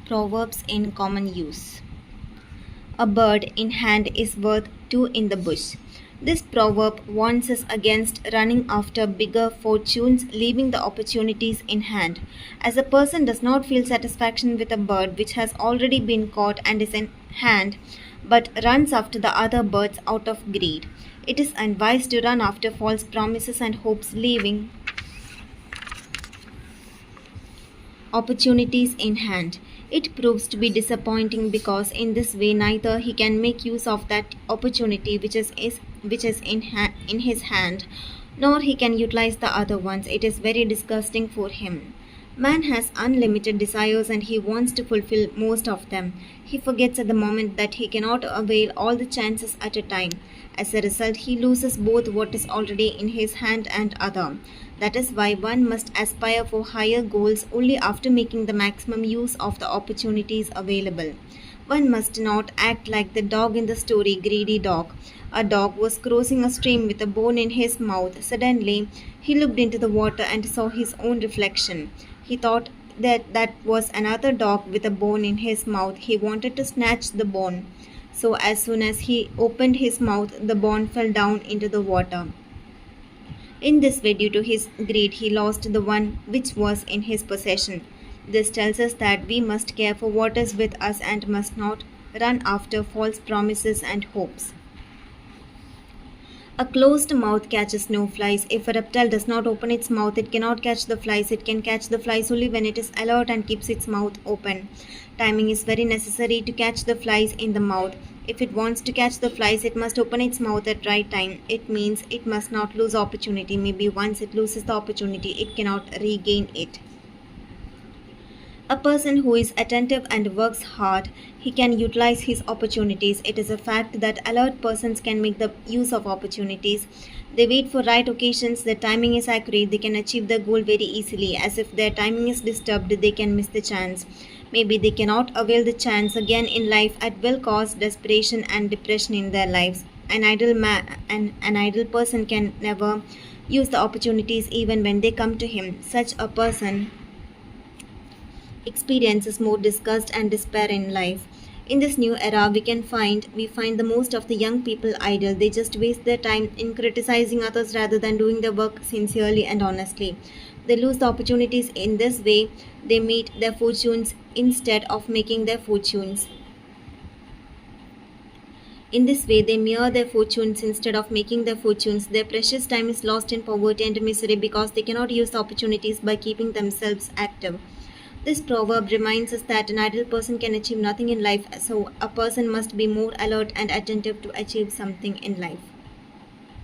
Proverbs in common use. A bird in hand is worth two in the bush. This proverb warns us against running after bigger fortunes, leaving the opportunities in hand. As a person does not feel satisfaction with a bird which has already been caught and is in hand, but runs after the other birds out of greed. It is unwise to run after false promises and hopes, leaving opportunities in hand. It proves to be disappointing because in this way neither he can make use of that opportunity which is in his hand, nor he can utilize the other ones. It is very disgusting for him. Man has unlimited desires and he wants to fulfill most of them. He forgets at the moment that he cannot avail all the chances at a time. As a result, he loses both what is already in his hand and other. That is why one must aspire for higher goals only after making the maximum use of the opportunities available. One must not act like the dog in the story Greedy Dog. A dog was crossing a stream with a bone in his mouth. Suddenly, he looked into the water and saw his own reflection. He thought that was another dog with a bone in his mouth. He wanted to snatch the bone. So as soon as he opened his mouth, the bone fell down into the water. In this way, due to his greed, he lost the one which was in his possession. This tells us that we must care for what is with us and must not run after false promises and hopes. A closed mouth catches no flies. If a reptile does not open its mouth, it cannot catch the flies. It can catch the flies only when it is alert and keeps its mouth open. Timing is very necessary to catch the flies in the mouth. If it wants to catch the flies, it must open its mouth at right time. It means it must not lose opportunity. Maybe once it loses the opportunity, it cannot regain it. A person who is attentive and works hard, he can utilize his opportunities. It is a fact that alert persons can make the use of opportunities. They wait for right occasions, their timing is accurate, they can achieve their goal very easily. As if their timing is disturbed, they can miss the chance. Maybe they cannot avail the chance again in life and will cause desperation and depression in their lives. An idle person can never use the opportunities even when they come to him. Such a person experiences more disgust and despair in life. In this new era, we find the most of the young people idle. They just waste their time in criticizing others rather than doing their work sincerely and honestly. They lose the opportunities in this way. They meet their fortunes instead of making their fortunes. In this way, they mirror their fortunes instead of making their fortunes. Their precious time is lost in poverty and misery because they cannot use the opportunities by keeping themselves active. This proverb reminds us that an idle person can achieve nothing in life, so a person must be more alert and attentive to achieve something in life.